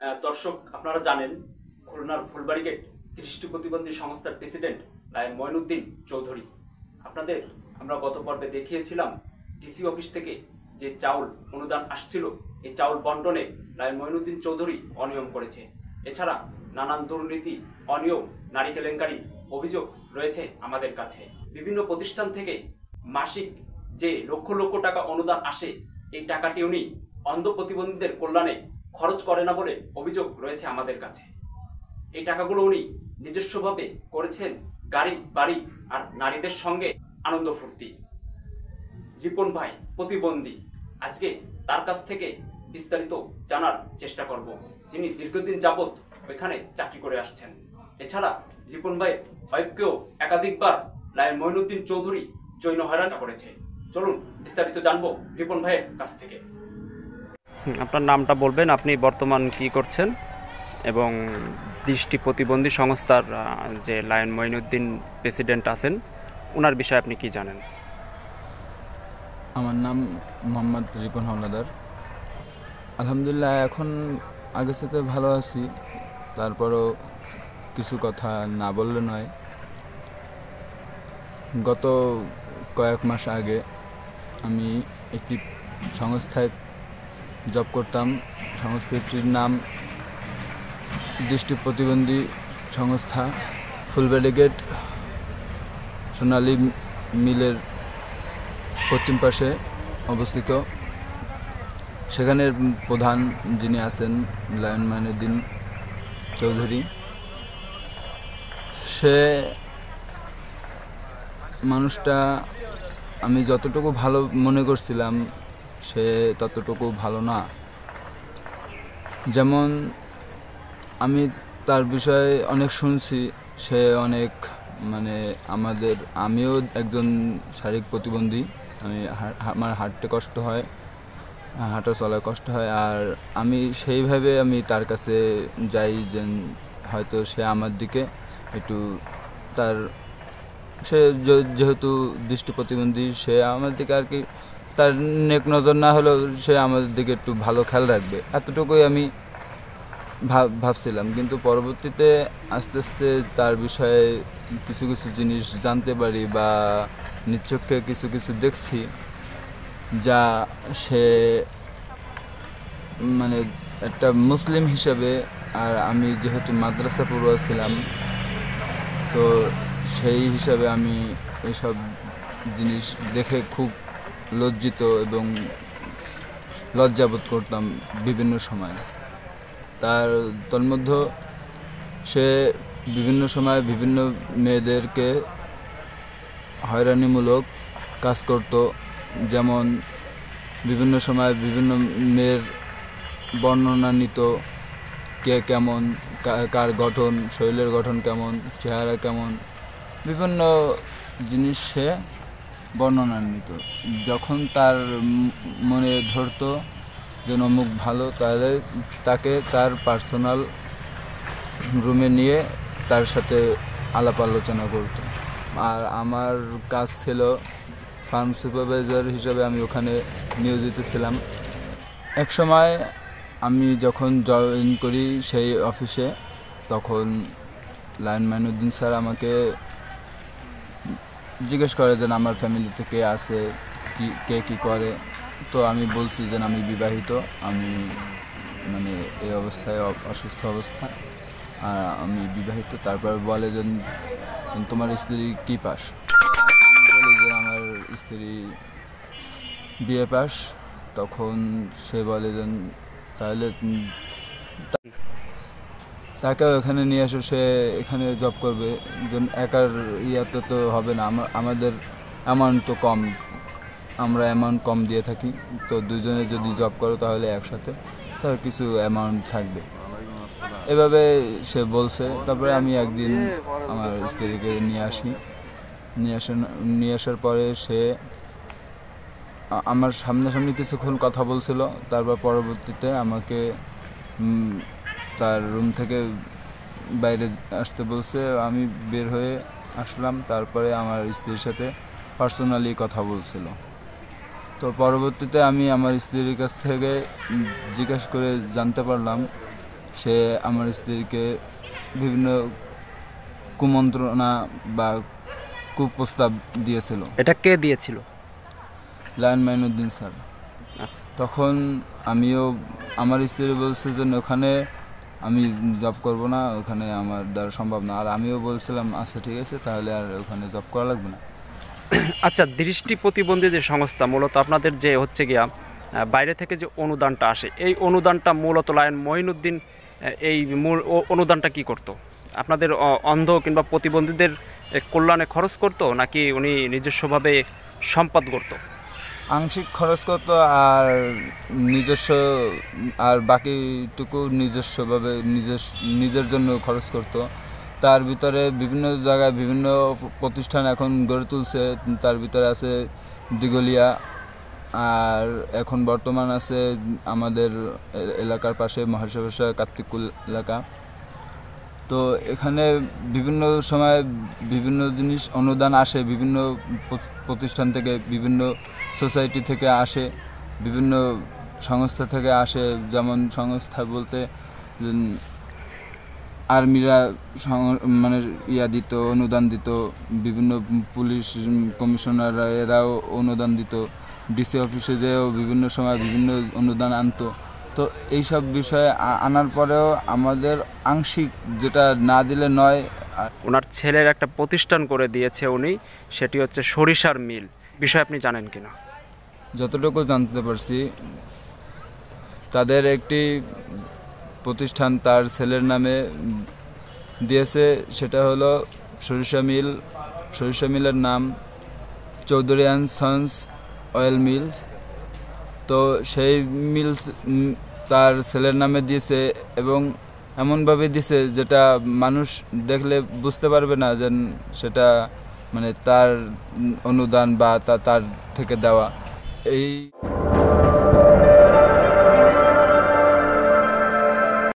দর্শক, আপনারা জানেন খুলনার ফুলবাড়ীগেট দৃষ্টি প্রতিবন্ধী সংস্থার প্রেসিডেন্ট লায়ন মঈনুদ্দিন চৌধুরী। আপনাদের আমরা গত পর্বে দেখিয়েছিলাম ডিসি অফিস থেকে যে চাউল অনুদান আসছিল, এই চাউল বন্টনে লায়ন মঈনুদ্দিন চৌধুরী অনিয়ম করেছে। এছাড়া নানান দুর্নীতি, অনিয়ম, নারী কেলেঙ্কারি অভিযোগ রয়েছে আমাদের কাছে। বিভিন্ন প্রতিষ্ঠান থেকে মাসিক যে লক্ষ লক্ষ টাকা অনুদান আসে, এই টাকাটি উনি অন্ধ প্রতিবন্ধীদের কল্যাণে খরচ করে না বলে অভিযোগ রয়েছে আমাদের কাছে। এই টাকাগুলো উনি নিজস্বভাবে করেছেন গাড়ি বাড়ি আর নারীদের সঙ্গে আনন্দ ফুর্তি। রিপন ভাই প্রতিবন্ধী, আজকে তার কাছ থেকে বিস্তারিত জানার চেষ্টা করব, যিনি দীর্ঘদিন যাবৎ ওইখানে চাকরি করে আসছেন। এছাড়া রিপন ভাইয়ের ওয়াইফকেও একাধিকবার লায়ন মঈনুদ্দিন চৌধুরী যৌন হয়রানি করেছে। চলুন বিস্তারিত জানবো রিপন ভাইয়ের কাছ থেকে। আপনার নামটা বলবেন, আপনি বর্তমান কি করছেন, এবং দৃষ্টি প্রতিবন্ধী সংস্থার যে লায়ন মঈনুদ্দিন প্রেসিডেন্ট আছেন ওনার বিষয়ে আপনি কি জানেন? আমার নাম মোহাম্মদ রিপন হাওলাদার। আলহামদুলিল্লাহ, এখন আগের সাথে ভালো আছি। তারপরও কিছু কথা না বললে নয়। গত কয়েক মাস আগে আমি একটি সংস্থায় জব করতাম। সংস্থাটির নাম দৃষ্টি প্রতিবন্ধী সংস্থা, ফুলবাড়ীগেট সোনালী মিলের পশ্চিম পাশে অবস্থিত। সেখানের প্রধান যিনি আছেন লায়ন মঈনুদ্দিন চৌধুরী, সে মানুষটা আমি যতটুকু ভালো মনে করছিলাম সে ততটুকু ভালো না। যেমন আমি তার বিষয়ে অনেক শুনছি, সে অনেক আমিও একজন শারীরিক প্রতিবন্ধী। আমার হাঁটতে কষ্ট হয়, হাঁটা চলায় কষ্ট হয়। আর আমি সেইভাবে তার কাছে যাই যে হয়তো সে আমার দিকে একটু সে যেহেতু দৃষ্টি প্রতিবন্ধী, সে আমার দিকে আর কি তার নেক নজর না হলেও সে আমাদের দিকে একটু ভালো খেয়াল রাখবে, এতটুকুই আমি ভাবছিলাম। কিন্তু পরবর্তীতে আস্তে আস্তে তার বিষয়ে কিছু কিছু জিনিস জানতে পারি বা নিচক্ষে কিছু কিছু দেখছি, যা সে একটা মুসলিম হিসাবে, আর আমি যেহেতু মাদ্রাসা পড়ুয়া ছিলাম, তো সেই হিসাবে আমি এসব জিনিস দেখে খুব লজ্জিত এবং লজ্জাবোধ করতাম বিভিন্ন সময়। তার মধ্যে সে বিভিন্ন সময় বিভিন্ন মেয়েদেরকে হয়রানিমূলক কাজ করত। যেমন বিভিন্ন সময় বিভিন্ন মেয়ের বর্ণনা নিত, কে কেমন, কার গঠন, শরীরের গঠন কেমন, চেহারা কেমন, বিভিন্ন জিনিস সে বর্ণনা নিত। যখন তার মনে ধরতো যে অমুক ভালো, তাহলে তাকে তার পার্সোনাল রুমে নিয়ে তার সাথে আলাপ আলোচনা করত। আর আমার কাজ ছিল ফার্ম সুপারভাইজার হিসেবে, আমি ওখানে নিয়োজিত ছিলাম। এক সময় আমি যখন জয়েন করি সেই অফিসে, তখন লায়ন মঈনুদ্দিন স্যার আমাকে জিজ্ঞেস করে যে আমার ফ্যামিলিতে কে আছে, কে কী করে। তো আমি বলছি যে আমি বিবাহিত, আমি এই অবস্থায় অসুস্থ অবস্থা, আর আমি বিবাহিত। তারপর বলে যে তোমার স্ত্রী কী পাস? বলি যে আমার স্ত্রী বিএ পাস। তখন সে বলে যে তাহলে তাকেও এখানে নিয়ে আসো, সে এখানে জব করবে। একার ইয়াতে তো হবে না, আমাদের অ্যামাউন্ট তো কম, আমরা অ্যামাউন্ট কম দিয়ে থাকি। তো দুজনে যদি জব করো তাহলে একসাথে তার কিছু অ্যামাউন্ট থাকবে, এভাবে সে বলছে। তারপরে আমি একদিন আমার স্ত্রীকে নিয়ে আসার পরে সে আমার সামনাসামনি কিছুক্ষণ কথা বলছিল। তারপর পরবর্তীতে আমাকে তার রুম থেকে বাইরে আসতে বলছে, আমি বের হয়ে আসলাম। তারপরে আমার স্ত্রীর সাথে পার্সোনালি কথা বলছিল। তো পরবর্তীতে আমি আমার স্ত্রীর কাছ থেকে জিজ্ঞাসা করে জানতে পারলাম সে আমার স্ত্রীকে বিভিন্ন কুমন্ত্রণা বা কুপ্রস্তাব দিয়েছিল। এটা কে দিয়েছিল? Lion Mainuddin sir. আচ্ছা, তখন আমিও, আমার স্ত্রী বলছে যে ওখানে আমি জব করব না, ওখানে আমার দ্বারা সম্ভব না। আর আমিও বলছিলাম আচ্ছা ঠিক আছে, তাহলে আর ওখানে জব করা লাগবে না। আচ্ছা, দৃষ্টি প্রতিবন্ধী যে সংস্থা, মূলত আপনাদের যে হচ্ছে গিয়া বাইরে থেকে যে অনুদানটা আসে, এই অনুদানটা মূলত লায়ন মঈনুদ্দিন এই মূল অনুদানটা কি করত? আপনাদের অন্ধ কিংবা প্রতিবন্ধীদের কল্যাণে খরচ করত, নাকি উনি নিজস্বভাবে সম্পদ করত? আংশিক খরচ করতো আর নিজস্ব, আর বাকিটুকু নিজস্বভাবে নিজের জন্য খরচ করতো। তার ভিতরে বিভিন্ন জায়গায় বিভিন্ন প্রতিষ্ঠান এখন গড়ে তুলছে। তার ভিতরে আছে দিগলিয়া, আর এখন বর্তমান আছে আমাদের এলাকার পাশে মহাশিবসা কার্তিকুল এলাকা। তো এখানে বিভিন্ন সময় বিভিন্ন জিনিস অনুদান আসে, বিভিন্ন প্রতিষ্ঠান থেকে, বিভিন্ন সোসাইটি থেকে আসে, বিভিন্ন সংস্থা থেকে আসে। যেমন সংস্থা বলতে আর্মিরা মানে দিত, অনুদান দিত, বিভিন্ন পুলিশ কমিশনাররা এরাও অনুদান দিত, ডিসি অফিসে যেও বিভিন্ন সময় বিভিন্ন অনুদান আনতো। তো এইসব বিষয়ে আনার পরেও আমাদের আংশিক, যেটা না দিলে নয়। ওনার ছেলের একটা প্রতিষ্ঠান করে দিয়েছে উনি, সেটি হচ্ছে সরিষার মিল। বিষয় আপনি জানেন কিনা? যতটুকু জানতে পারছি, তাদের একটি প্রতিষ্ঠান তার ছেলের নামে দিয়েছে, সেটা হলো সরিষা মিল। সরিষা মিলের নাম Chowdhury and sons oil mill. তো সেই মিলস তার ছেলের নামে দিয়েছে, এবং এমনভাবে দিয়েছে যেটা মানুষ দেখলে বুঝতে পারবে না যে সেটা মানে তার অনুদান বা তার থেকে দেওয়া। এই